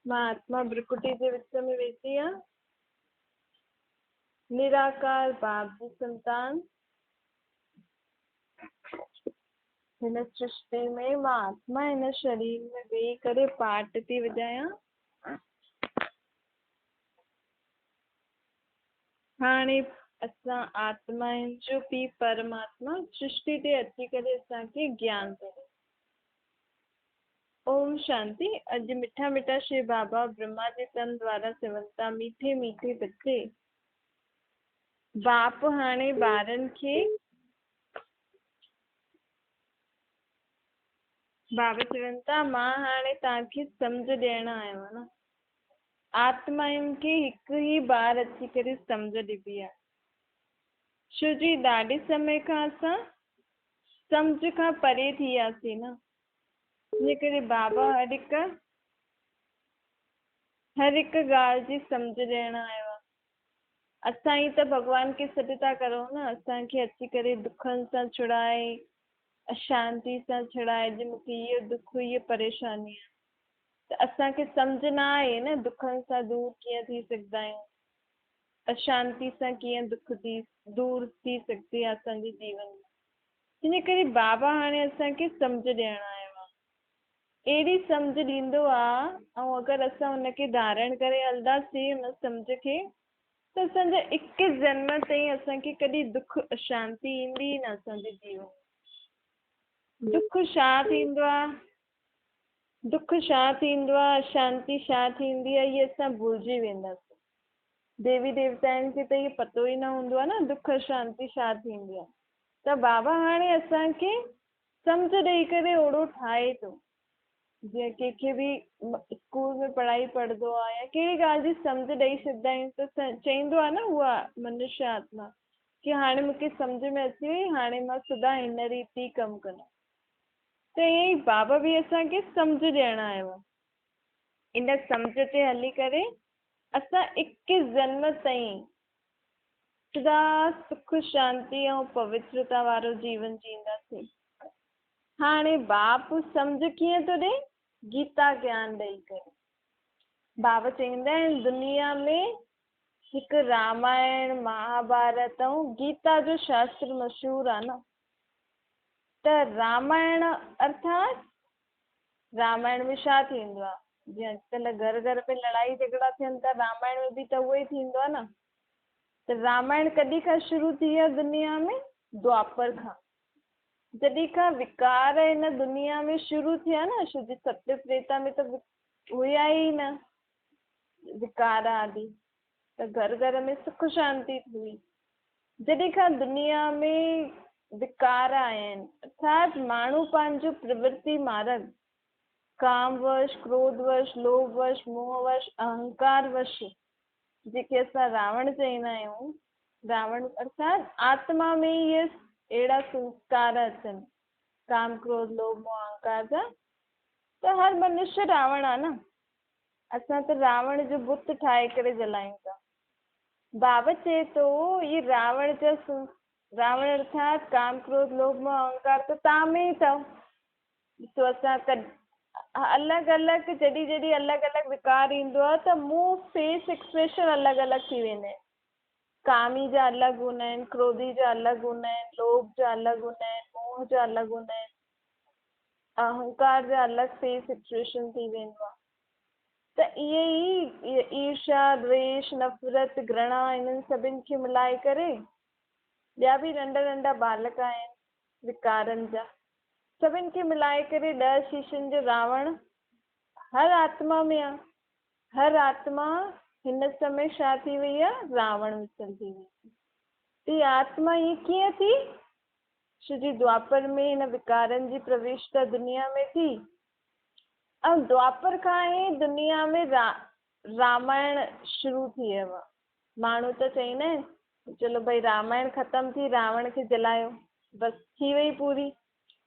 मां आत्मा ब्रिकुटी जे विच में वेठी आहियां। निराकार बाप जी संतान। हिन सृष्टि में मां आत्मा हिन शरीर में वेही करे पाठ थी वॼायां। हाणे असां आत्मा आहिनि जो पी परमात्मा सृष्टि ते अची करे असांखे ज्ञान थो ॾे। ओम शांति। अॼु मिठा मिठा श्री बाबा ब्रह्मा जे तन द्वारा चवनि था, मीठे मीठे बच्चे। बाप हाणे ॿारनि खे बाबा चवनि था, मां हाणे तव्हांखे सम्झ ॾियण आयो आहियां न। आत्माउनि खे हिकु ई बार अची करे सम्झ ॾिबी आहे। छो जी ॾाढे समय खां असां सम्झ खां परे थी वियासीं न। इन करे बाबा हर हिकु ॻाल्हि जी सम्झ ॾियण आयो आहे। असां ई त भॻवान खे सॾु था करूं न, असांखे अची करे दुखनि सां छुड़ाए, अशांति सां छुड़ाए। जे मूंखे इहो दुख, इहा परेशानी आहे, त असांखे सम्झ न आहे न दुखनि सां दूर कीअं थी सघंदा आहियूं, अशांति सां कीअं दुख दूर थी सघंदी आहे असांजे जीवन में। इन करे बाबा हाणे असांखे सम्झ ॾियण आयो आहे। अहिड़ी सम्झ ॾींदो आहे, ऐं अगरि असां हुनखे धारण करे हलंदासीं हुन सम्झ खे, त असांजा 21 जन्म ताईं असांखे कॾहिं दुख अशांति ईंदी ई न असांजे जीवन में। दुख छा थींदो आहे, दुख छा थींदो आहे, अशांति छा थींदी आहे, इहे असां भुलिजी वेंदासीं। देवी देवताउनि खे त इहो पतो ई न हूंदो आहे न दुख अशांति छा थींदी आहे। त बाबा हाणे असांखे सम्झ ॾेई करे ओड़ो ठाहे थो, जीअं कंहिंखे बि स्कूल में पढ़ाई पढ़ंदो आहे या कहिड़ी ॻाल्हि जी सम्झ ॾेई छॾींदा आहियूं त चईंदो आहे न उहा मनुष्य आत्मा कि हाणे मूंखे सम्झ में अची वई, हाणे मां सदा हिन रीति कमु कंदमि। त ईअं ई बाबा बि असांखे सम्झ ॾियणु आयो आहे। इन सम्झ ते हली करे असां 21 जन्म ताईं सदा सुख शांति ऐं पवित्रता वारो जीवन जींदासीं। हाणे बाप सम्झ कीअं थो ॾे, गीता ज्ञान ॾेई करे। बाबा चवंदा आहिनि दुनिया में हिकु रामायण, महाभारत ऐं गीता जो शास्त्र मशहूरु आहे न। त रामायण अर्थात रामायण में छा थींदो आहे, जीअं अॼुकल्ह घर घर में लड़ाई झगड़ा थियनि था, रामायण में बि त उहो ई थींदो आहे न। त रामायण कॾहिं खां शुरू थी आहे दुनिया में, द्वापर खां। जॾहिं खां विकार हिन दुनिया में शुरू थिया न, छो जो सत्य त्रेता में त हुया ई न विकार आदि, त घर घर में सुख शांति हुई। जॾहिं खां दुनिया में विकार आया आहिनि, अर्थात माण्हू पंहिंजो प्रवृत्ति मार्ग कामवश, क्रोधवश, लोभवश, मोहवश, अहंकारवश, जेके असां रावण चईंदा आहियूं, रावण अर्थात आत्मा में इहे अहिड़ा संस्कार अचनि, काम, क्रोध, लोभ, मोह, अहंकार जा, त हर मनुष्य रावण आहे न। असां त रावण जो बुत ठाहे करे जलायूं था। बाबा चए थो ये रावण जा रावण अर्थात काम, क्रोध, लोभ, मोह, अहंकार त तव्हां में ई अथव। ॾिसो असां अलॻि अलॻि जॾहिं जॾहिं अलॻि अलॻि विकार ईंदो आहे त मुंहुं फेस एक्सप्रेशन अलॻि अलॻि थी वेंदा आहिनि। कामी जा अलॻि हूंदा आहिनि, क्रोधी जा अलॻि हूंदा आहिनि, लोभ जा अलॻि हूंदा आहिनि, मोह जा अलॻि हूंदा आहिनि, अहंकार जा अलॻि फेस एक्सप्रेशन थी वेंदो आहे। त इहे ई ईर्ष्या, द्वेष, नफ़रत, घृणा, इन्हनि सभिनि खे मिलाए करे ॿिया बि नंढा नंढा बालक आहिनि विकारनि जा, सभिनि खे मिलाए करे 10 शीशनि जो रावण हर आत्मा में आहे। हर आत्मा हिन समय छा थी वई आहे, रावण विचल थी वई। ती आत्मा ही कीअं थी, श्री द्वापर में हिन विकारनि जी प्रवेशता दुनिया में थी। ऐं द्वापर खां ई दुनिया में रामायण शुरू थी वियो आहे। माण्हू त चईंदा आहिनि चलो भई रामायण ख़तम थी, रावण खे जलायो, बसि थी वई पूरी।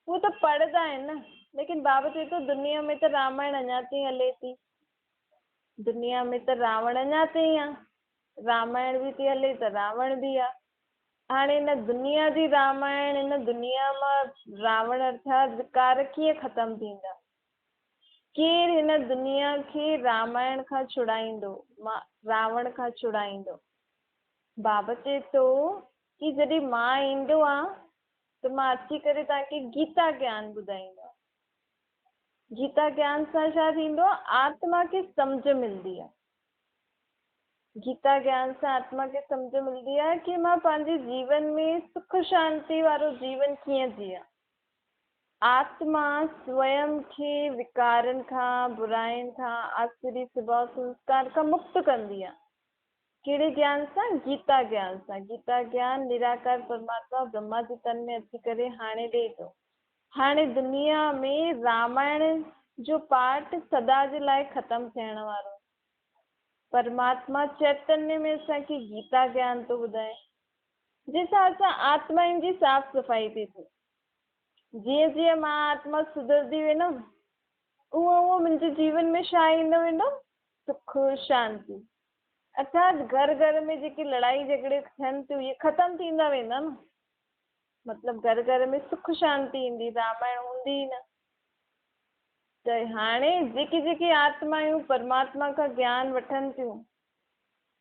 उहो त पढ़ंदा आहिनि न, लेकिन बाबा चए थो दुनिया में त रामायण अञा ताईं हले थी। दुनिया में त रावण अञा ताईं आहे, रामायण बि थी हले त रावण बि आहे। हाणे हिन दुनिया जी रामायण, हिन दुनिया मां रावण अर्थात विकार कीअं ख़तमु थींदा। केरु हिन दुनिया खे रामायण खां छुड़ाईंदो, रावण खां छुड़ाईंदो। बाबा चए थो कि जॾहिं मां ईंदो आ त मां अची करे तव्हांखे गीता ज्ञान ॿुधाईंदो। गीता ज्ञान सां छा थींदो आहे? आत्मा खे सम्झ मिलंदी आहे। गीता ज्ञान सां आत्मा खे सम्झ मिलंदी आहे कि मां पंहिंजे जीवन में सुख शांति वारो जीवन कीअं जियां। आत्मा स्वयं खे विकारनि खां, बुराइनि खां, आसुरी स्वभाव संस्कार खां मुक्त कंदी आहे। कहिड़े ज्ञान सां? गीता ज्ञान सां। गीता ज्ञान निराकार परमात्मा ब्रह्मा जी तन में अची करे हाणे ॾे थो। हाणे दुनिया में रामायण जो पाठ सदा जे लाइ ख़तम थियण वारो। परमात्मा चैतन्य में असांखे गीता ज्ञान थो ॿुधाए, जंहिंसां असां आत्माउनि जी साफ़ सफ़ाई थी थिए। जीअं जीअं मां आत्मा सुधरदी वेंदमि, उहो मुंहिंजे जीवन में छा ईंदो वेंदो? सुख शांति। अर्थात घर घर में जेके लड़ाई झगड़े थियनि थियूं, इहे ख़तम थींदा वेंदा न। मतलब घर घर में सुख शांति ईंदी, रामायण हूंदी न। त हाणे जेके जेके आत्मायूं परमात्मा खां ज्ञान वठनि थियूं,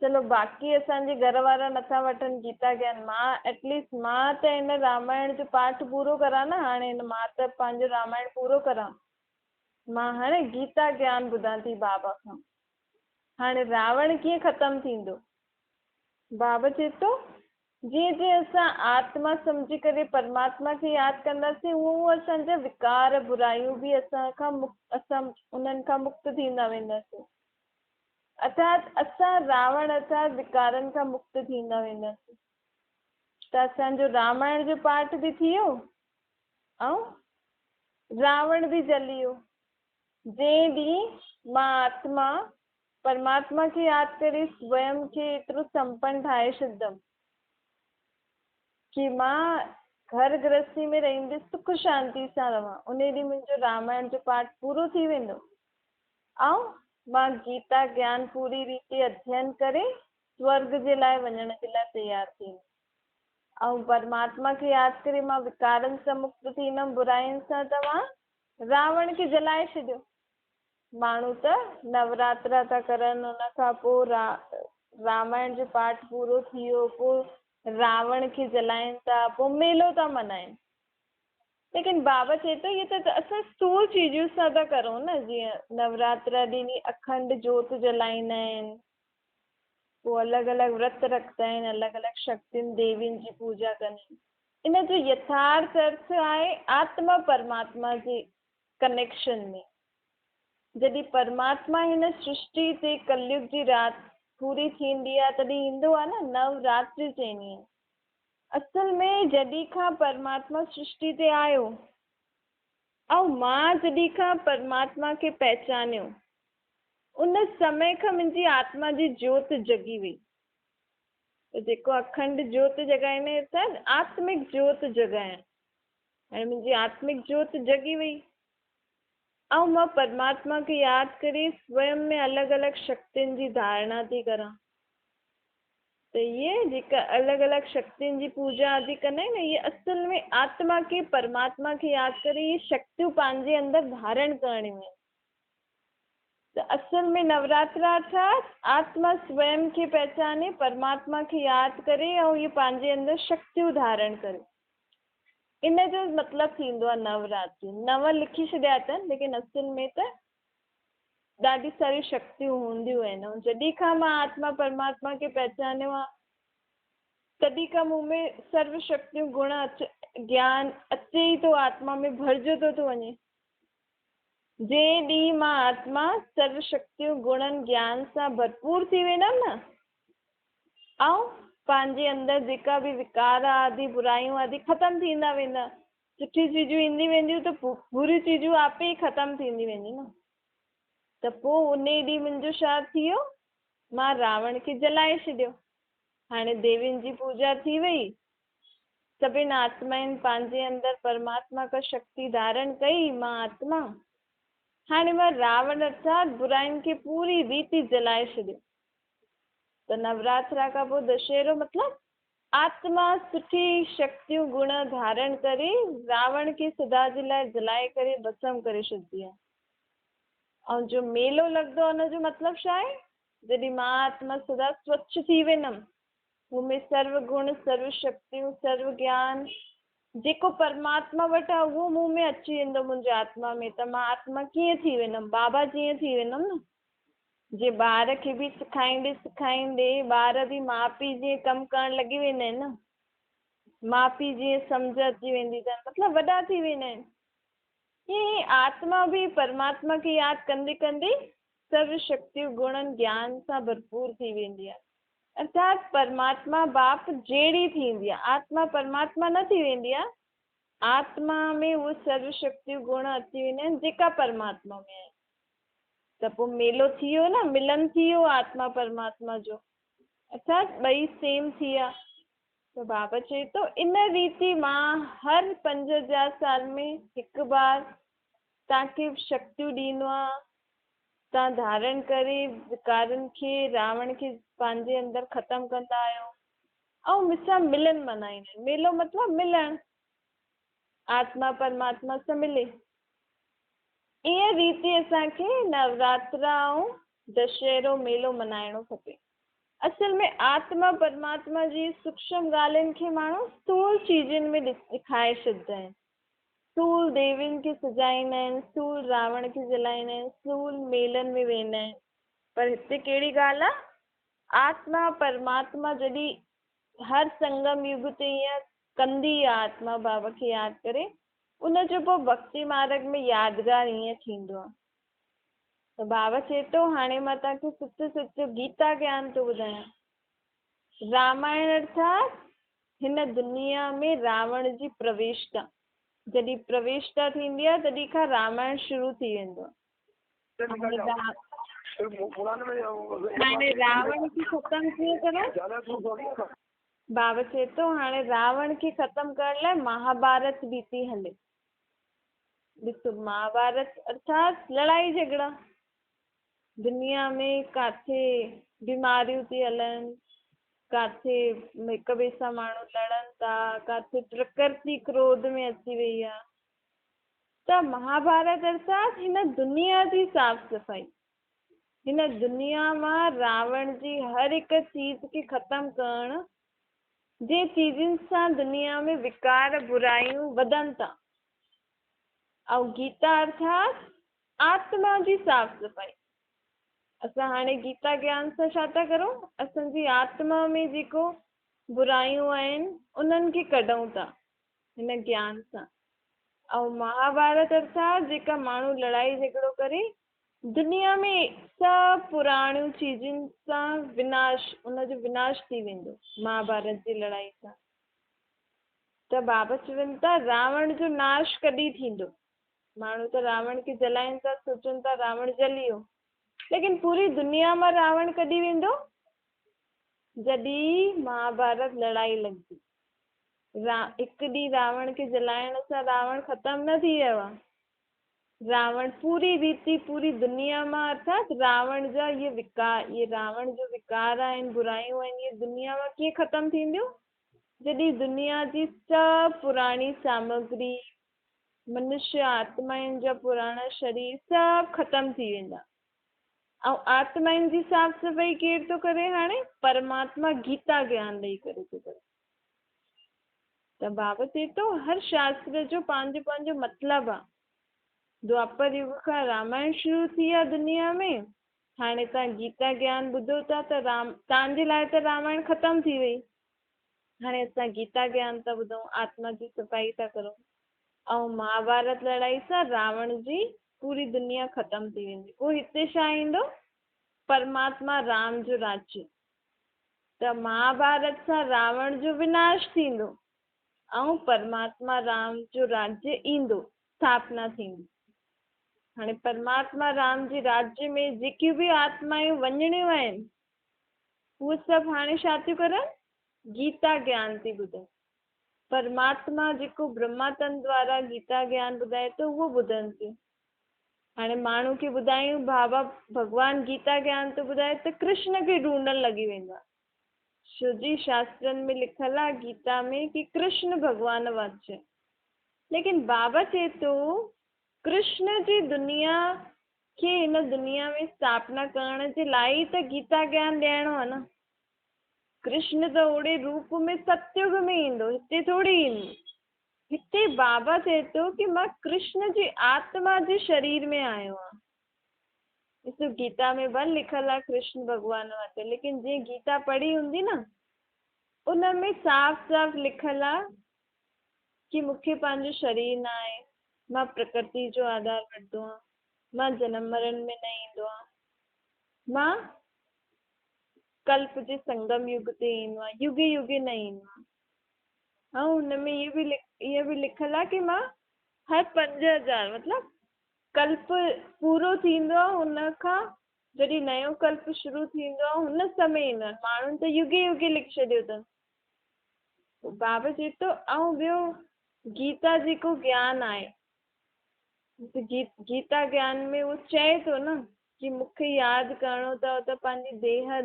चलो बाक़ी असांजे घर वारा नथा वठनि गीता ज्ञान, मां एटलीस्ट मां त हिन रामायण जो पाठ पूरो करां न। हाणे मां त पंहिंजो रामायण पूरो करां। मां हाणे गीता ज्ञान ॿुधां थी बाबा खां। हाणे रावण कीअं ख़तम थींदो? बाबा चए थो जीअं जीअं असां आत्मा सम्झी करे परमात्मा खे यादि कंदासीं, उहो असांजा विकार बुराइयूं बि असां उन्हनि खां मुक्त थींदा वेंदासीं। अर्थात असां रावण अर्थात विकारनि खां मुक्त थींदा वेंदासीं। त असांजो रामायण जो पाठ बि थी वियो ऐं रावण बि जली वियो। जंहिं ॾींहुं मां आत्मा परमात्मा खे यादि करे स्वयं खे एतिरो संपन्न ठाहे छॾंदमि कि मां घर गृहस्थी में रहंदे सुख शांति सां रहां, उन ॾींहुं मुंहिंजो रामायण जो पाठ पूरो थी वेंदो ऐं मां गीता ज्ञान पूरी रीति अध्ययन करे स्वर्ग जे लाइ वञण जे लाइ तयारु थींदमि। ऐं परमात्मा खे यादि करे मां विकारनि सां मुक्त थींदमि, बुराइनि सां। त मां रावण खे जलाए छॾियो। माण्हू त नवरात्रा था करनि, उन खां पोइ रामायण जो पाठ पूरो थी वियो, पोइ रावण खे जलाइनि था, पोइ मेलो था मल्हाइनि। लेकिन बाबा चए थो इहे त असां स्थूल चीजूं सां था करूं न। जीअं नवरात्रा ॾींहुं अखंड जोत जलाईंदा आहिनि, पोइ अलॻि अलॻि व्रत रखंदा आहिनि, अलॻि अलॻि शक्तियुनि देवियुनि जी पूजा कंदा आहिनि। इन जो यथार्थ अर्थ आहे आत्मा परमात्मा जे कनेक्शन में। जॾहिं परमात्मा हिन सृष्टि ते कलयुग जी राति पूरी थींदी आहे, तॾहिं ईंदो आहे न नवरात्रि चईंदी आहे। असल में जॾहिं खां परमात्मा सृष्टि ते आयो ऐं मां जॾहिं खां परमात्मा खे पहचानियो, उन समय खां मुंहिंजी आत्मा जी जोत जगी वई। त जेको अखंड जोत जगाइण था आत्मिक जोत जगाइण, हाणे मुंहिंजी आत्मिक जोत जगी वई ऐं मां परमात्मा खे यादि करे स्वयं में अलॻि अलॻि शक्तियुनि जी धारणा थी करां। त इहे जेका अलॻि अलॻि शक्तियुनि जी पूजा आदि कंदा आहिनि, इहे असल में आत्मा खे परमात्मा खे यादि करे इहे शक्तियूं पंहिंजे अंदरि धारण करणियूं आहिनि। त असल में नवरात्रा अर्थात आत्मा स्वयं खे पहचाने परमात्मा खे यादि करे ऐं इहे पंहिंजे अंदरि शक्तियूं धारण करे, इन जो मतिलबु थींदो आहे नवरात्रि। नव लिखी छॾिया अथनि, लेकिन असल में त ॾाढी सारी शक्तियूं हूंदियूं आहिनि। ऐं जॾहिं खां मां आत्मा परमात्मा खे पहचानियो आहे, तॾहिं खां मूं में सर्व शक्तियूं गुण ज्ञान अचे ई थो, आत्मा में भरिजो थो वञे। जंहिं ॾींहुं मां आत्मा सर्व शक्तियूं गुणनि ज्ञान सां भरपूर थी वेंदमि न, ऐं पंहिंजे अंदरि जेका बि विकार आदि बुराइयूं आदि ख़तमु थींदा वेंदा, सुठी चीजूं ईंदी वेंदियूं त बुरी चीजूं आपे ई ख़तमु थींदी वेंदियूं न। त पोइ उन ॾींहुं मुंहिंजो छा थी वियो? मां रावण खे जलाए छॾियो। हाणे देवियुनि जी पूजा थी वई, सभिनि आत्माउनि पंहिंजे अंदरि परमात्मा का शक्ति धारण कई। मां आत्मा हाणे मां रावण अर्थात बुराइनि खे पूरी रीति जलाए छॾियो। त नवरात्रा खां पोइ दशहरो मतिलबु आत्मा सुठी शक्तियूं गुण धारण करे रावण खे सदा जे लाइ जलाए करे भस्म करे छॾंदी आहे। ऐं जो मेलो लॻंदो आहे हुनजो मतिलबु छा आहे? जॾहिं मां आत्मा सदा स्वच्छ थी वेंदमि, मूंमें सर्व गुण, सर्व शक्तियूं, सर्व ज्ञान जेको परमात्मा वटि आहे उहो मूं में अची वेंदो मुंहिंजे आत्मा में, त मां आत्मा कीअं थी वेंदमि? बाबा जीअं थी वेंदमि न। जे ॿार खे बि सेखारींदे सेखारींदे ॿार बि माउ पीउ जीअं कमु करणु लॻी वेंदा आहिनि न, माउ पीउ जीअं सम्झ अची वेंदी अथनि, मतिलबु वॾा थी वेंदा आहिनि। ईअं ई आत्मा बि परमात्मा खे यादि कंदे कंदे सर्व शक्तियूं गुणनि ज्ञान सां भरपूर थी वेंदी आहे। अर्थात परमात्मा बाप जहिड़ी थींदी आहे, आत्मा परमात्मा न थी वेंदी आहे। आत्मा में उहे सर्व शक्तियूं गुण अची वेंदा आहिनि जेका परमात्मा में आहिनि। त पोइ मेलो थी वियो न, मिलन थी वियो आत्मा परमात्मा जो, अर्थात ॿई सेम थी विया। त बाबा चए थो इन रीति मां हर 5000 साल में हिकु बार तव्हांखे शक्तियूं ॾींदो आहे, तव्हां धारण करे विकारनि खे, रावण खे पंहिंजे अंदरि ख़तमु कंदा आहियो ऐं मूंसां मिलन मल्हाईंदा आहिनि। मेलो मतिलबु मिलणु, आत्मा परमात्मा सां मिले। ईअं रीति असांखे नवरात्रा ऐं दशहरो मेलो मल्हाइणो खपे। असल में आत्मा परमात्मा जी सूक्ष्म ॻाल्हियुनि खे माण्हू स्थूल चीजुनि में ॾेखारे छॾींदा आहिनि। स्थूल देवियुनि खे सजाईंदा आहिनि, स्थूल रावण खे जलाईंदा आहिनि, स्थूल मेलनि में वेंदा आहिनि। पर हिते कहिड़ी ॻाल्हि आहे? आत्मा परमात्मा जॾहिं हर संगम युग ते ईअं कंदी आहे आत्मा बाबा खे यादि करे, उनजो पोइ भक्ति मार्ग में यादगार ईअं थींदो आहे। त बाबा चए थो हाणे मां तव्हांखे सच सच गीता ज्ञान थो ॿुधायां। रामायण अर्थात हिन दुनिया में रावण जी प्रवेशता, जॾहिं प्रवेशता थींदी आहे तॾहिं खां रामायण शुरू थी वेंदो आहे। हाणे रावण खे ख़तमु कीअं करो? बाबा चए थो हाणे रावण खे ख़तमु करण लाइ महाभारत बि थी हले। ॾिसो महाभारत अर्थात लड़ाई झगड़ा, दुनिया में किथे बीमारियूं थी हलनि, किथे हिक ॿिए सां माण्हू लड़नि था, किथे प्रकृति क्रोध में अची वई आहे। त महाभारत अर्थात हिन दुनिया जी साफ़ सफ़ाई, हिन दुनिया मां रावण जी हर हिकु चीज खे ख़तमु करणु, जे चीजुनि सां दुनिया में विकार बुराइयूं वधनि था। ऐं गीता अर्थात आत्मा जी साफ़ सफ़ाई। असां हाणे गीता ज्ञान सां छा था करूं? असांजी आत्मा में जेको बुराइयूं आहिनि उन्हनि खे कढूं था हिन ज्ञान सां। ऐं महाभारत अर्थात जेका माण्हू लड़ाई झगड़ो करे दुनिया में सभु पुराणियूं चीजुनि सां विनाश, उनजो विनाश थी वेंदो महाभारत जी लड़ाई सां। त बाबा चवनि था रावण जो नाश कॾहिं थींदो? माण्हू त रावण खे जलाइनि था, सोचनि था रावण जली वियो, लेकिन पूरी दुनिया मां रावण कॾहिं वेंदो? जॾहिं महाभारत लड़ाई लॻंदी। हिकु ॾींहुं रावण खे जलाइण सां रावण ख़तमु न थी वियो आहे। रावण पूरी रीति पूरी दुनिया मां अर्थात रावण जा इहे विकार, इहे रावण जो विकार आहिनि, बुराइयूं आहिनि, इहे दुनिया मां कीअं ख़तमु थींदियूं? जॾहिं दुनिया जी सभु पुराणी सामग्री, मनुष्य आत्माउनि जा पुराणा शरीर सभु ख़तमु थी वेंदा। ऐं आत्माउनि जी साफ़ सफ़ाई केरु थो करे? हाणे परमात्मा गीता ज्ञान ॾेई करे थो करे। त बाबा चए थो हर शास्त्र जो पंहिंजो पंहिंजो मतिलबु आहे। द्वापर युग खां रामायण शुरू थी आहे दुनिया में, हाणे तव्हां गीता ज्ञान ॿुधो था त तव्हांजे लाइ त रामायण ख़तमु थी वई। हाणे असां गीता ज्ञान था ॿुधूं, आत्मा जी सफ़ाई था करूं। ऐं महाभारत लड़ाई सां रावण जी पूरी दुनिया ख़तमु थी वेंदी। पोइ हिते छा ईंदो? परमात्मा राम जो राज्य। त महाभारत सां रावण जो विनाश थींदो ऐं परमात्मा राम जो राज्य ईंदो, स्थापना थींदी। हाणे परमात्मा राम जे राज्य में जेकियूं बि आत्मायूं वञणियूं आहिनि उहे सभु हाणे छा थियूं करनि? गीता ज्ञान थी ॿुधनि। परमात्मा जेको ब्रह्मातन द्वारा गीता ज्ञान ॿुधाए थो उहो ॿुधनि थियूं। हाणे माण्हू खे ॿुधायूं बाबा भॻवानु गीता ज्ञान थो ॿुधाए त कृष्ण खे ढूंढण लॻी वेंदा, छो जी शास्त्रनि में लिखियलु आहे गीता में कि कृष्ण भॻवान वाच्य है। लेकिन बाबा चए थो कृष्ण जी दुनिया खे हिन दुनिया में स्थापना करण जे लाइ त गीता ज्ञान ॾियणो आहे न। कृष्ण त ओड़े रूप में सतयुग में ईंदो, हिते थोड़ी ईंदो। हिते बाबा चए थो कि मां कृष्ण जी आत्मा जे शरीर में आयो आहियां। ॾिसो गीता में भले लिखल आहे कृष्ण भॻवान वटि, लेकिन जीअं गीता पढ़ी हूंदी न, उन में साफ़ साफ़ लिखल आहे कि मूंखे पंहिंजो शरीर न आहे, मां प्रकृति जो आधार वठंदो आहियां, मां जनम मरण में न ईंदो आहियां, मां कल्प जे संगम युग ते ईंदो आहियां, युगे युगे न ईंदो आहियां। ऐं हुन में इहो बि लिखल आहे कि मां हर 5000 मतिलबु कल्प पूरो थींदो आहे, हुन खां जॾहिं नयो कल्प शुरू थींदो आहे हुन समय ईंदो आहे। माण्हुनि त युगे युगे लिखी छॾियो अथनि। बाबा चए थो ऐं ॿियो गीता जेको ज्ञान आहे, गीता ज्ञान में उहो चए थो न कि मूंखे यादि करिणो अथव त पंहिंजी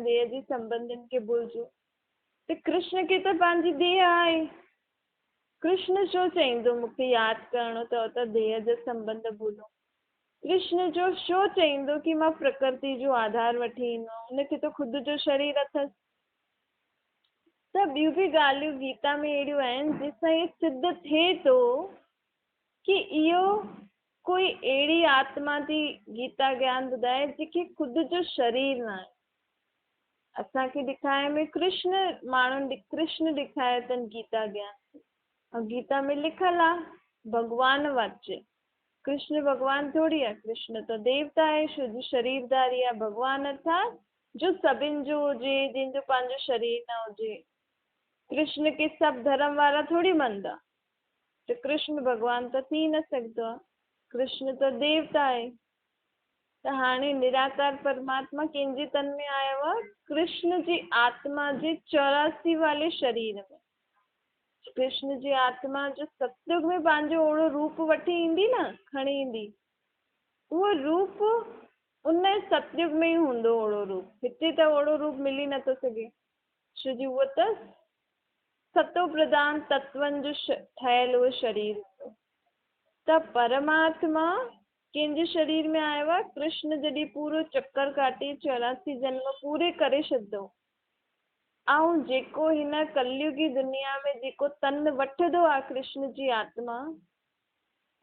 देह जी संबंधनि खे भुलिजो। त कृष्ण खे त पंहिंजी देह आहे, कृष्ण छो चईंदो मूंखे यादि करिणो अथव त देह जा संबंध भुलो। कृष्ण जो छो चईंदो कि मां प्रकृति जो आधार वठी ईंदो आहियां, हुनखे त ख़ुदि जो शरीर अथसि। त ॿियूं बि ॻाल्हियूं गीता में अहिड़ियूं आहिनि जंहिंसां इहो सिद्ध थिए थो कि इहो कोई अहिड़ी आत्मा थी गीता ज्ञान ॿुधाए जंहिंखे ख़ुदि जो शरीर न आहे। असांखे ॾेखारे में कृष्ण ॾेखारे अथनि गीता ज्ञान, ऐं गीता में लिखल आहे भगवान वाच्य। कृष्ण भगवान थोड़ी आहे, कृष्ण त देवता आहे, शुद्ध शरीरधारी आहे। भगवान अर्थात जो सभिनि जो हुजे, जंहिंजो पंहिंजो शरीर न हुजे। कृष्ण के सभु धर्म वारा थोड़ी मञदा, त कृष्ण भगवान त थी न सघंदो आहे, कृष्ण त देवता आहे। त हाणे निराकार परमात्मा कंहिंजे तन में आयो आहे? कृष्ण जी आत्मा जे 84 वाले शरीर में। कृष्ण जी आत्मा जो सतयुग में पंहिंजो ओड़ो रूप वठी ईंदी न, खणी ईंदी, उहो रूप उन सतयुग में ई हूंदो ओड़ो रूप। हिते त ओड़ो रूप मिली नथो सघे, छो जो उहो त सतो प्रधान तत्वनि जो ठहियल उहो शरीर हूंदो। त परमात्मा कंहिंजे शरीर में आयो आहे? कृष्ण जॾहिं पूरो चक्कर काटे 84 जन्म पूरे करे छॾंदो, ऐं जेको हिन कलयुगी दुनिया में जेको तन वठंदो आहे कृष्ण जी आत्मा,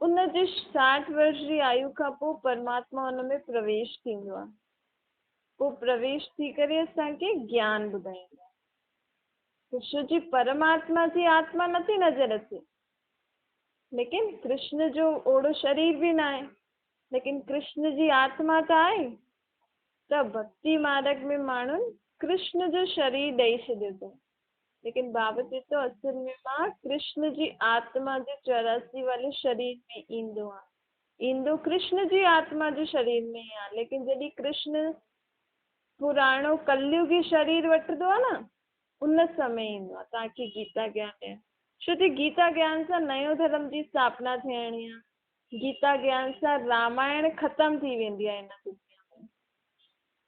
उन जे 60 वर्ष जी आयु खां पोइ परमात्मा हुन में प्रवेश थींदो आहे। पोइ प्रवेश थी करे असांखे ज्ञान ॿुधाईंदो आहे। छो जी परमात्मा जी आत्मा नथी नज़र अचे, लेकिन कृष्ण जो ओड़ो शरीर बि न आहे, लेकिन कृष्ण जी आत्मा त आहे। त भक्ति मार्ग में माण्हुनि कृष्ण जो शरीर ॾेई छॾियो अथनि, लेकिन बाबा चए थो असुल में मां कृष्ण जी आत्मा जे 84 वाले शरीर में ईंदो कृष्ण जी आत्मा जे शरीर में ई आहे। लेकिन जॾहिं कृष्ण पुराणो कलयुगी शरीर वठंदो आहे न, उन समय ईंदो आहे तव्हांखे गीता ज्ञान ॾियण। छो कि गीता ज्ञान सां नयो धर्म जी स्थापना थियणी आहे, गीता ज्ञान सां रामायण ख़तम थी वेंदी आहे हिन दुनिया में।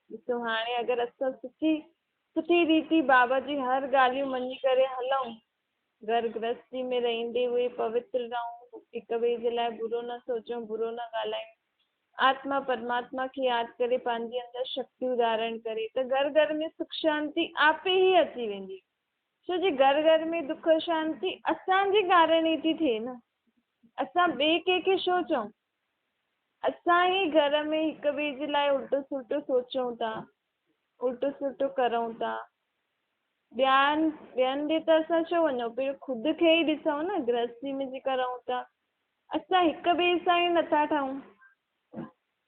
ॾिसो हाणे अगरि असां सुठी रीति बाबा जी हर ॻाल्हियूं मञी करे हलूं, घर गृहस्थी में रहंदे हुए पवित्र रहूं, हिक ॿिए जे लाइ बुरो न सोचूं, बुरो न ॻाल्हायूं, आत्मा परमात्मा खे यादि करे पंहिंजे अंदरि शक्तियूं धारण करे, त घर घर में सुख शांति आपे ई अची वेंदी। छो जी घर घर में दुख शांति असांजे कारण ई थी थिए न, असां ॿिए कंहिंखे छो चऊं? असां ई घर में हिक ॿिए जे लाइ उल्टो सुल्टो सोचूं था, उल्टो सुल्टो करूं था। ॿियनि ॾे त असां छो वञूं, पहिरियों ख़ुदि खे ई ॾिसूं न, गृहस्थी में जेका रहूं था असां हिक ॿिए सां ई नथा ठहूं,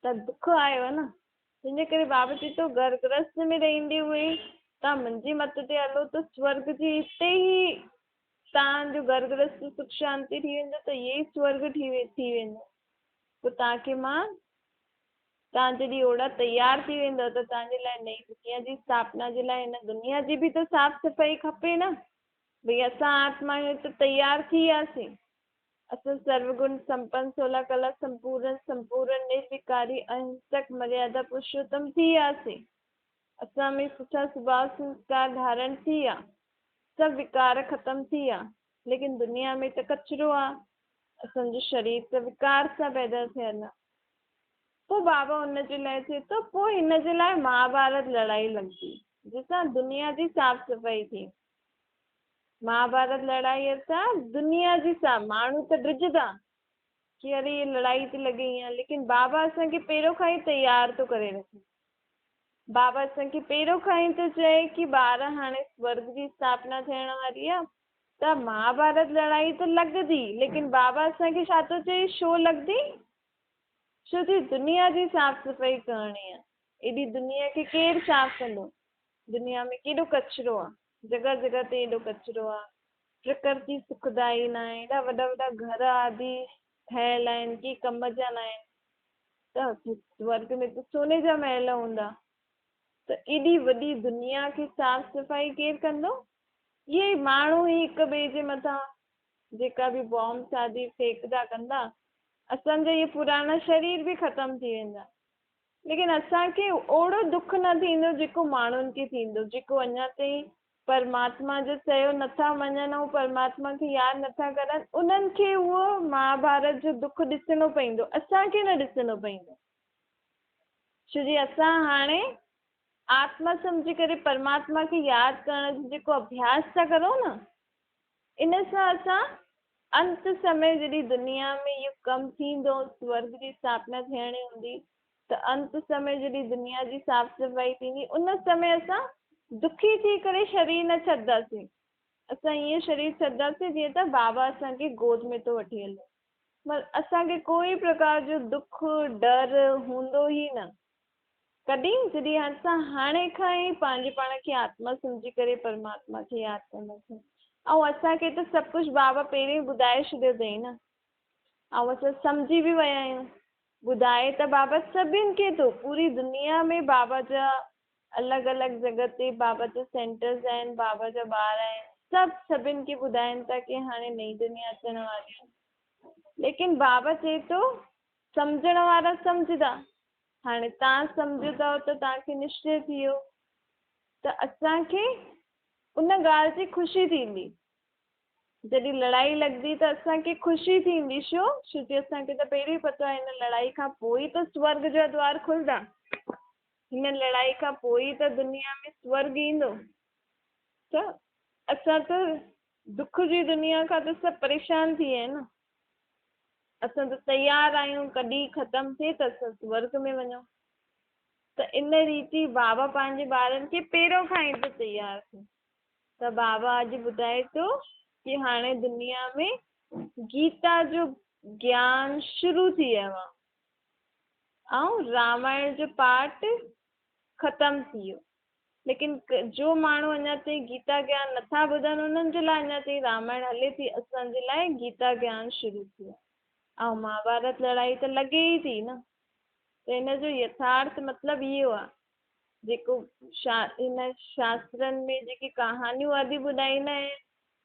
त दुख आयो न। हिन करे बाबा चए थो घर गृहस्थ में रहंदे हुए तव्हां मुंहिंजी मत ते हलो त स्वर्ग जी हिते ई तव्हांजो घर गृहस्थ सुख शांति थी वेंदो, त इहे ई स्वर्ग थी वेंदो। पोइ तव्हांखे मां तव्हां जॾहिं ओड़ा तयारु थी वेंदव त तव्हांजे लाइ नई दुनिया जी स्थापना जे लाइ हिन दुनिया जी बि त साफ़ सफ़ाई खपे न। भई असां आत्माऊं त तयारु थी वियासीं, असां सर्वगुण संपन्न 16 कला संपूर्ण निर्विकारी अहिंसक मर्यादा पुरुषोत्तम थी वियासीं। असां में सुठा स्वभाव संस्कार धारण थी विया, सभु विकार ख़तम थी विया, लेकिन दुनिया में त कचिरो आहे। असांजो शरीर त विकार सां पैदा थियल आहे। पोइ बाबा हुन जे लाइ थिए थो, पोइ हिन जे लाइ महाभारत लड़ाई लॻंदी जंहिंसां दुनिया जी साफ़ सफ़ाई थी। महाभारत लड़ाईअ सां दुनिया जी साफ़, माण्हू त ड्रिजंदा कि अरे ये लड़ाई थी लॻे हीअं, लेकिन बाबा असांखे पहिरियों खां ई तयार थो करे रखे। बाबा असांखे पहिरियों खां ई थो चए कि ॿार हाणे स्वर्ग जी स्थापना थियण वारी आहे, त महाभारत लड़ाई त लॻंदी, लेकिन बाबा असांखे छा थो चए, छो लॻंदी? छो जी दुनिया जी साफ़ सफ़ाई करणी आहे। एॾी दुनिया खे केरु साफ़ कंदो? दुनिया में केॾो कचिरो आहे, जॻह जॻह ते एॾो कचिरो आहे, प्रकृति सुखदाई न आहे, एॾा वॾा वॾा घर आदि ठहियल आहिनि कि कम जा न आहिनि। त स्वर्ग में त सोने जा महल हूंदा। त एॾी वॾी दुनिया खे साफ़ सफ़ाई केरु कंदो? इहे माण्हू ई हिक ॿिए जे मथां जेका बि बॉम्ब्स आदि फेंकदा कंदा, असांजा इहे पुराणा शरीर बि ख़तम थी वेंदा। लेकिन असांखे ओड़ो दुख न थींदो जेको माण्हुनि खे थींदो, जेको अञा ताईं परमात्मा जो चयो नथा मञनि ऐं परमात्मा खे यादि नथा करनि, उन्हनि खे उहो महाभारत जो दुख ॾिसणो पवंदो, असांखे न ॾिसणो पवंदो। छो जी असां हाणे आत्मा सम्झी करे परमात्मा खे यादि करण जो जेको अभ्यास था करूं न, इन सां असां अंत समय जॾहिं दुनिया में इहो कमु थींदो, स्वर्ग जी स्थापना थियणी हूंदी, त अंत समय जॾहिं दुनिया जी साफ़ सफ़ाई थींदी, उन समय असां दुखी थी करे शरीर न छॾंदासीं। असां ईअं शरीर छॾंदासीं जीअं त बाबा असांखे गोद में थो वठी हले। मतिलबु असांखे कोई प्रकार जो दुख डर हूंदो ई न। कॾहिं? जॾहिं असां हाणे खां ई पंहिंजे पाण खे आत्मा सम्झी करे परमात्मा खे यादि कंदासीं। ऐं असांखे त सभु कुझु बाबा पहिरियों ई ॿुधाए छॾियो अथई न, ऐं असां सम्झी बि विया आहियूं। ॿुधाए त बाबा सभिनि खे थो, पूरी दुनिया में बाबा जा अलॻि अलॻि जॻह ते बाबा जा सेंटर्स आहिनि, बाबा जा ॿार आहिनि, सभु सभिनि खे ॿुधाइनि था कि हाणे नई दुनिया अचण वारी आहे। लेकिन बाबा चए थो सम्झण वारा सम्झंदा। हाणे तव्हां सम्झो था त तव्हांखे निश्चय थी वियो, त असांखे उन ॻाल्हि जी ख़ुशी थींदी। जॾहिं लड़ाई लॻंदी त असांखे ख़ुशी थींदी। छो जी असांखे त पहिरियों ई पतो आहे हिन लड़ाई खां पोइ ई त स्वर्ग जा द्वार खुलंदा, हिन लड़ाई खां पोइ ई त दुनिया में स्वर्ग ईंदो। त असां त दुख जी दुनिया खां त सभु परेशान थी विया आहिनि न। असां त तयारु आहियूं कॾहिं ख़तमु थिए त असां स्वर्ग में वञूं। त इन रीति बाबा पंहिंजे ॿारनि खे पहिरियों खां ई थो तयारु थिए। त बाबा अॼु ॿुधाए थो कि हाणे दुनिया में गीता जो ज्ञान शुरू थी वियो आहे ऐं रामायण जो पाठ ख़तमु थी वियो। लेकिन जो माण्हू अञा ताईं गीता ज्ञान नथा ॿुधनि, उन्हनि जे लाइ अञा ताईं रामायण हले थी, असांजे लाइ गीता ज्ञान शुरू थी वियो। ऐं महाभारत लड़ाई त लॻे ई थी न। त हिन जो यथार्थ मतिलबु इहो आहे, जेको हिन शास्त्रनि में जेकी कहानियूं आदि ॿुधाईंदा आहिनि,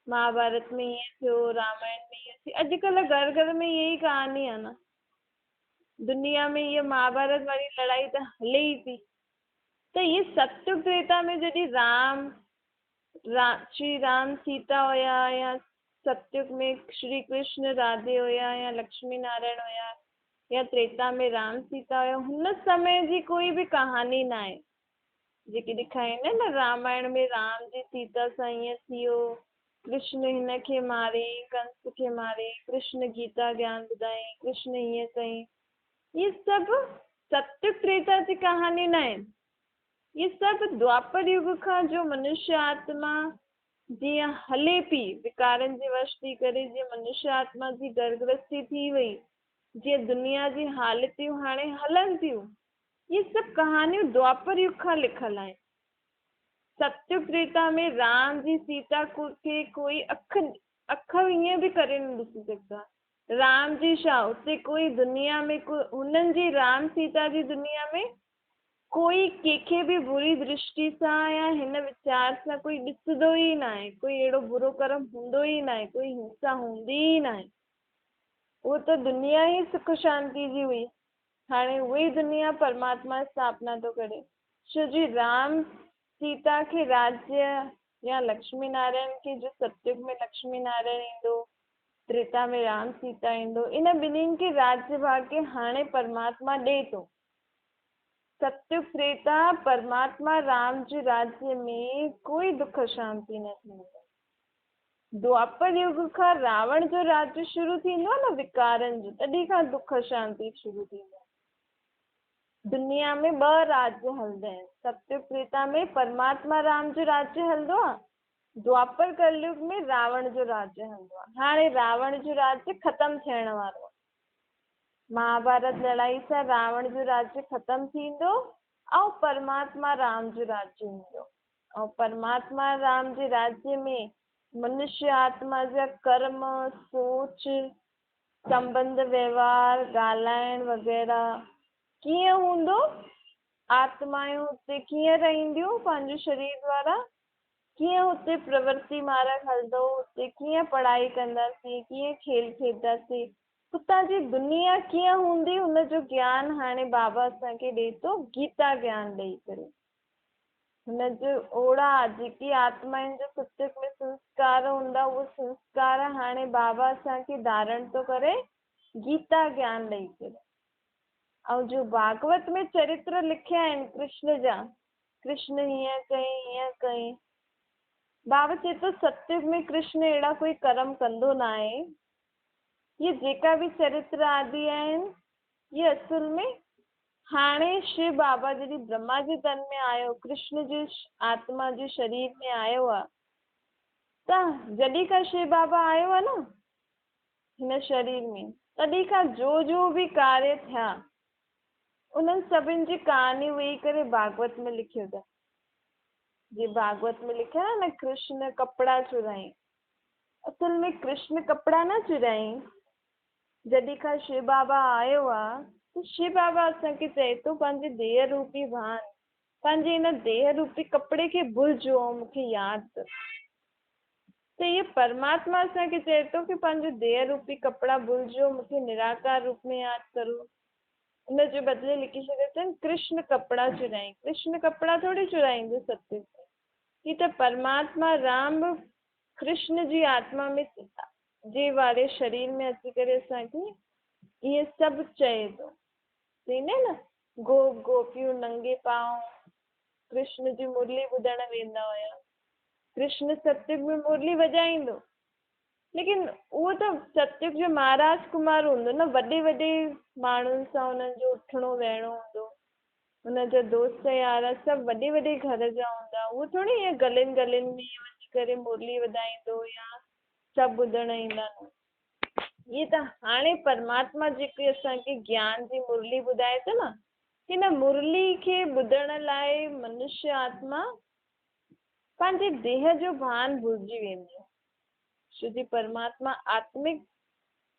महाभारत में ईअं थियो, रामायण में ईअं थियो, अॼुकल्ह घर घर में इहा ई कहानी आहे न। दुनिया में इहा महाभारत वारी लड़ाई त हले ई थी। त इहे सत्युग त्रेता में जॾहिं श्री राम सीता हुया, या सत्युग में श्री कृष्ण राधे हुया, या लक्ष्मी नारायण हुया, या त्रेता में राम सीता हुया, हुन समय जी कोई बि कहानी न आहे जेकी ॾेखारींदा आहिनि न। रामायण में राम जी सीता सां ईअं थी वियो, कृष्ण हिन खे मारे, कंस खे मारे, कृष्ण गीता ज्ञान ॿुधाई, कृष्ण हीअं कई, इहे सभु सत्युग त्रेता जी कहानी न आहिनि। इहे सभु द्वापर युग खां जो मनुष्य आत्मा जीअं हले पई विकारनि जे वश थी करे, जीअं मनुष्य आत्मा जी गर्भग्रस्ती थी वई, जीअं दुनिया जी हालतियूं हाणे हलनि थियूं, इहे सभु कहानियूं द्वापर युग खां लिखल आहिनि। सत्युग त्रेता में राम जी सीता खे कोई अख ईअं बि करे न ॾिसी सघंदा। राम जी छा उते कोई दुनिया में हुननि जी राम सीता जी दुनिया में कोई कंहिंखे बि बुरी दृष्टि सां या हिन वीचार सां कोई ॾिसंदो ई न आहे, कोई अहिड़ो बुरो कर्म हूंदो ई न आहे, कोई हिंसा हूंदी ई न आहे। उहो त दुनिया ई सुख शांति जी हुई। हाणे उहे दुनिया परमात्मा स्थापना थो करे। छो जी राम सीता खे राज्य या लक्ष्मी नारायण खे जो सत्युग में लक्ष्मी नारायण ईंदो, त्रेता में राम सीता ईंदो। इन ॿिन्हिनि खे राज्य भाग खे हाणे परमात्मा ॾे थो। सत्युग त्रेता परमात्मा राम जे राज्य में कोई दुख शांति न थींदी। द्वापर युग खां रावण जो राज्य शुरू थींदो आहे न विकारनि जो, तॾहिं खां दुख शांति शुरू थींदो आहे। दुनिया में ॿ राज्य हलंदा आहिनि। सत्युग त्रेता में परमात्मा राम जो राज्य हलंदो आहे, द्वापर कलयुग में रावण जो राज्य हलंदो आहे। हाणे रावण जो राज्य ख़तम थियण वारो आहे। महाभारत लड़ाई सां रावण जो राज्य ख़तम थींदो ऐं परमात्मा राम जो राज्य ईंदो। ऐं परमात्मा राम जे राज्य में मनुष्य आत्मा जा कर्म, सोच, संबंध, व्यवहार, ॻाल्हाइण वग़ैरह कीअं हूंदो, आत्मायूं हुते कीअं रहंदियूं पंहिंजो शरीर द्वारा, कीअं हुते प्रवृत्ति मार्ग हलंदो, हुते कीअं पढ़ाई कंदासीं, कीअं खेल खेॾंदासीं, हुतां जी दुनिया कीअं हूंदी, हुनजो ज्ञान हाणे बाबा असांखे ॾे थो, गीता ज्ञान ॾेई करे। हुनजो ओड़ा जेकी आत्माउनि जो सत्युग में संस्कार हूंदा, उहे संस्कार हाणे बाबा असांखे धारण थो करे गीता ज्ञान ॾेई करे। ऐं जो भागवत में चरित्र लिखिया आहिनि कृष्ण जा, कृष्ण हीअं कई हीअं कई, बाबा चए थो सत्युग में कृष्ण अहिड़ा कोई कर्म कंदो न आहे। ये जेका भी चरित्र आदि आहिनि, ये असुल में हाणे शिव बाबा जॾहिं ब्रह्मा जे तन में आयो, कृष्ण जी आत्मा जे शरीर में आयो आहे, त जॾहिं खां शिव बाबा आयो आहे न हिन शरीर में, तॾहिं खां जो भी कार्य थिया उन्हनि सभिनि जी कहानी वेही करे भागवत में लिखियो अथनि। जी भागवत में लिखिया है न, कृष्ण कपिड़ा चुराई। असल में कृष्ण कपिड़ा न चुराई, जॾहिं खां शिव बाबा आयो आहे त शिव बाबा असांखे चए थो पंहिंजे देह रूपी भान, पंहिंजे हिन देह रूपी कपिड़े खे भुलिजो, मूंखे यादि कर। त इहे परमात्मा असांखे चए थो कि पंहिंजो देह रूपी कपिड़ा भुलिजो, मूंखे निराकार रूप में यादि करो। उन जे बदिले लिखी छॾियो अथनि कृष्ण कपिड़ा चुराई। कृष्ण कपिड़ा थोड़ी चुराईंदो सत्य में, ही त परमात्मा राम कृष्ण जी आत्मा में जे वारे शरीर में अची करे असांखे इहे सभु चए थो। थींदे न गोप गोपियूं नंगे पांव कृष्ण जी मुरली ॿुधण वेंदा हुया। कृष्ण सत्युग में मुरली वॼाईंदो, लेकिन उहो त सत्युग जो महाराज कुमार हूंदो न, वॾे वॾे माण्हुनि सां हुननि जो उथणो वेहणो हूंदो, हुनजा दोस्त यार सभु वॾे वॾे घर जा हूंदा। उहो थोड़ी ईअं गलियुनि गलियुनि में वञी करे मुरली वॼाईंदो या सभु ॿुधण ईंदा न। इहे त हाणे परमात्मा जेके असांखे ज्ञान जी मुरली ॿुधाए थो न, हिन मुरली खे ॿुधण लाइ मनुष्य आत्मा पंहिंजे देह जो भान भुलिजी वेंदी आहे। छो जी परमात्मा आत्मिक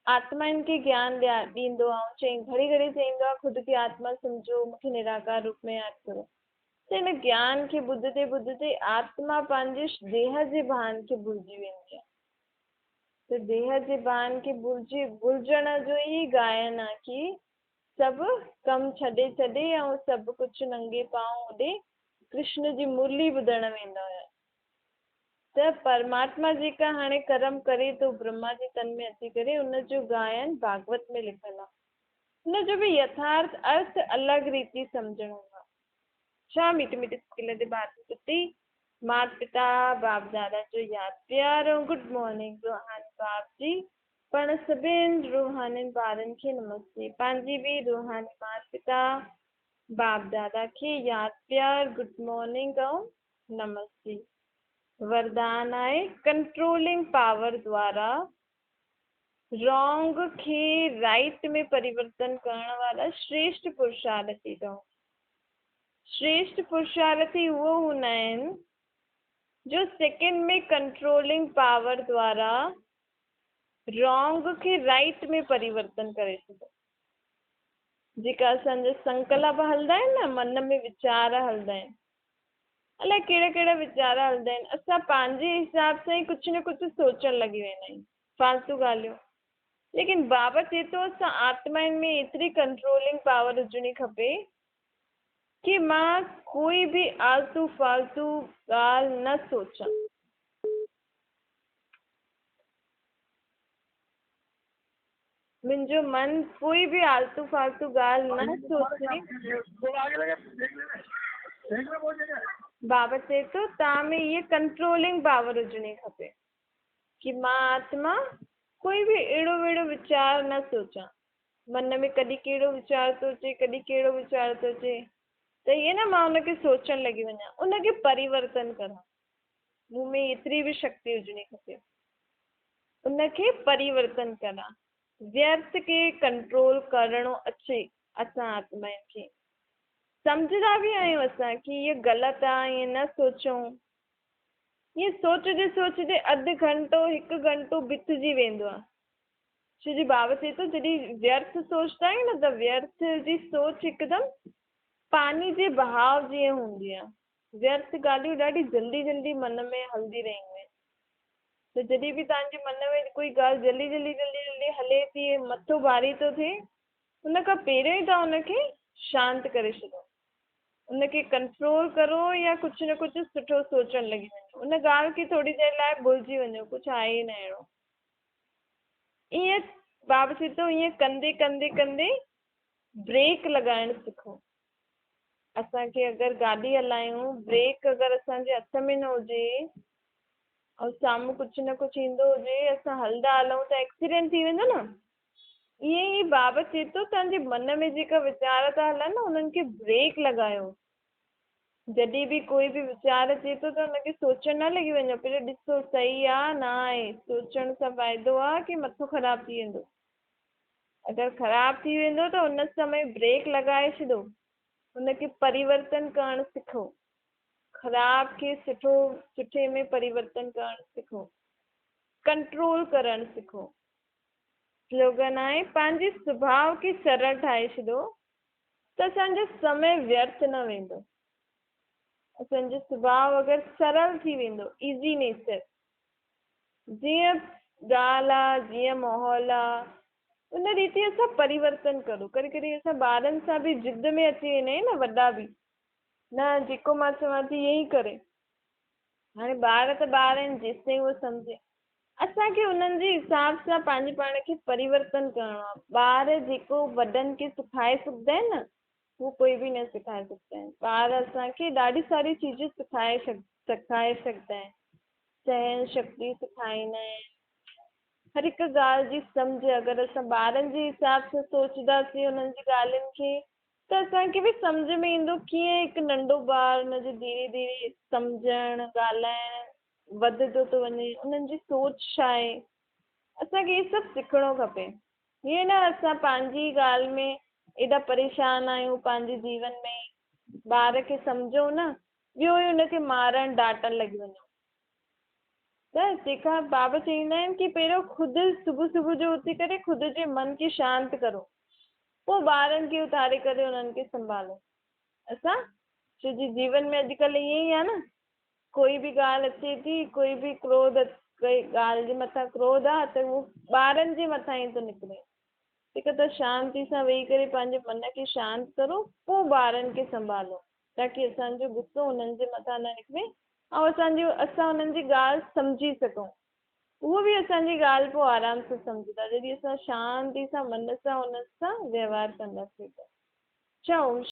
आत्माउनि खे ज्ञान ॾींदो आहे, चई घड़ी घड़ी चईंदो आहे ख़ुदि खे आत्मा सम्झो, मूंखे निराकार रूप में यादि करो। त हिन ज्ञान खे ॿुधंदे ॿुधंदे आत्मा पंहिंजे देह जे भान खे भुलिजी वेंदी आहे। त देह जे भान खे भुलिजण जो ई गायन आहे कि सभु कमु छॾे छॾे ऐं सभु कुझु नंगे पांव होॾे कृष्ण जी मुरली ॿुधण वेंदा हुया। त परमात्मा जेका हाणे कर्म करे थो ब्रह्मा जे तन में अची करे, उनजो गायन भागवत में लिखियल आहे। हुनजो बि यथार्थ अर्थ अलॻि रीति सम्झणो आहे। छा मीठी मीठी स्किल ते बात पुटी माता पिता बाप दादा जो यादि प्यार ऐं गुड मॉर्निंग रूहानी बाप जी। पाण सभिनि रूहानी ॿारनि खे नमस्ते। पंहिंजी बि रूहानी माता पिता बाप दादा खे यादि प्यार गुड मॉर्निंग ऐं नमस्ते। वरदान आहे कंट्रोलिंग पावर द्वारा रॉन्ग खे राइट में परिवर्तन करण वारा श्रेष्ठ पुरुषार्थी अथव। श्रेष्ठ पुरुषार्थी उहो हूंदा आहिनि जो सेकेंड में कंट्रोलिंग पावर द्वारा रॉन्ग खे राइट में परिवर्तन करे सघो। जेका असांजा संकल्प हलंदा आहिनि न, मन में वीचार हलंदा आहिनि, अलाए कहिड़ा कहिड़ा वीचार हलंदा आहिनि, असां पंहिंजे हिसाब सां ई कुझु न कुझु सोचण लॻी वेंदा आहियूं फालतू ॻाल्हियूं। लेकिन बाबा चए थो असां आत्माउनि में एतिरी कंट्रोलिंग पावर हुजणी खपे कि मां कोई भी आलतू फालतू ॻाल्हि न सोचां। मुंहिंजो मन कोई बि आलतू फालतू ॻाल्हि न सोचे। बाबा चए थो तव्हां में इहे कंट्रोलिंग पावर हुजणी खपे कि मां आत्मा कोई बि अहिड़ो वेड़ो वीचार न सोचां। मन में कॾहिं कहिड़ो वीचार थो अचे, कॾहिं कहिड़ो वीचार थो अचे, त इहे न मां हुनखे सोचणु लॻी वञा, उनखे परिवर्तन करां। मूं में एतिरी बि शक्ति हुजणी खपे, उनखे परिवर्तन करां, व्यर्थ खे कंट्रोल करणो अचे असां आत्माउनि खे। सम्झंदा बि आहियूं असां कि इहो ग़लति आहे, ईअं न सोचूं। ईअं सोचदे सोचदे अधु घंटो 1 घंटो बितजी वेंदो आहे। छो जी बाबा चए थो जॾहिं व्यर्थ सोचंदा आहियूं न त व्यर्थ जी सोच हिकदमि पानी जे बहाव जीअं हूंदी आहे। व्यर्थ ॻाल्हियूं ॾाढी जल्दी जल्दी मन में हलंदी रहंदियूं आहिनि। त जॾहिं बि तव्हांजे मन में कोई ॻाल्हि जल्दी जल्दी जल्दी जल्दी हले थी, मथो भारी थो थिए, हुन खां पहिरियों ई तव्हां हुनखे शांति करे छॾियो, उनखे कंट्रोल करो या कुझु न कुझु सुठो सोचणु लॻी वञो। उन ॻाल्हि खे थोरी देरि लाइ भुलिजी वञो, कुझु आहे ई न अहिड़ो। ईअं बाबा चए थो ईअं कंदे कंदे कंदे ब्रेक लॻाइणु सिखो। असांखे अगरि गाॾी हलायूं, ब्रेक अगरि असांजे हथ में न हुजे ऐं साम्हूं कुझु न कुझु ईंदो हुजे, असां हलंदा हलूं त एक्सीडेंट थी वेंदो न। ईअं ई बाबा चए थो तव्हांजे मन में जेका वीचार था हलनि न उन्हनि खे ब्रेक लॻायो। जॾहिं बि कोई बि वीचार अचे थो त हुनखे सोचणु न लॻी वञो, पहिरियों ॾिसो सही आहे न आहे। सोचण सां फ़ाइदो आहे कि मथो ख़राबु थी वेंदो। अगरि ख़राबु थी वेंदो त उन समय ब्रेक लॻाए छॾो, हुनखे परिवर्तन करणु सिखो, ख़राब खे सुठे में परिवर्तन करणु सिखो, कंट्रोल करणु सिखो। स्लोगन आहे पंहिंजे सुभाउ खे सरल ठाहे छॾियो त असांजो समय व्यर्थ न वेंदो। असांजो सुभाउ अगरि सरल थी वेंदो, इज़ी नेचर, जीअं ॻाल्हि आहे, जीअं माहौल आहे, उन रीति असां परिवर्तन करो। कॾहिं कॾहिं असां ॿारनि सां बि ज़िद में अची वेंदा आहियूं न, वॾा बि न, जेको मां चवां थी ईअं ई करे। हाणे ॿार त ॿार आहिनि, जेसिताईं उहो सम्झे, असांखे उन्हनि जे हिसाब सां पंहिंजे पाण खे परिवर्तन करिणो आहे। ॿार जेको वॾनि खे सिखाए सघंदा आहिनि न, उहो कोई बि न सिखाए सघंदा आहिनि। ॿार असांखे ॾाढी सारी चीज़ूं सिखाए सघंदा आहिनि, सहन शक्ति सिखाईंदा आहिनि, हर हिकु ॻाल्हि जी सम्झ। अगरि असां ॿारनि जे हिसाब सां सोचंदासीं उन्हनि जी ॻाल्हियुनि खे, त असांखे बि सम्झ में ईंदो कीअं हिकु नंढो ॿारु हुनजो धीरे धीरे सम्झणु ॻाल्हाइणु वधंदो थो वञे, उन्हनि जी सोच छा आहे। असांखे इहे सभु सिखणो खपे। हीअं न असां पंहिंजी ॻाल्हि में एॾा परेशान आहियूं पंहिंजे जीवन में, ॿार खे सम्झो न, ॿियो ई हुनखे मारणु डांटणु लॻी वञो। त तंहिंखां बाबा चवंदा आहिनि कि पहिरियों ख़ुदि सुबुह सुबुह जो उथी करे ख़ुदि जे मन खे शांति करो, पोइ ॿारनि खे उथारे करे उन्हनि खे संभालो। असां छो जी जीवन में अॼुकल्ह ईअं ई आहे न, कोई बि ॻाल्हि अचे थी, कोई बि कोई ॻाल्हि जे मथां क्रोध आहे त उहो ॿारनि जे मथां ई थो निकिरे। हिकु त शांती सां वेही करे पंहिंजे मन खे शांति करो, पोइ ॿारनि खे संभालो, ताकी असांजो गुस्सो हुननि जे मथां न निकिरे ऐं असां हुननि जी ॻाल्हि सम्झी सघूं। उहो बि असांजी ॻाल्हि पोइ आराम सां सम्झंदा जॾहिं असां शांती सां मन सां हुन सां व्यवहार कंदासीं त। चऊं।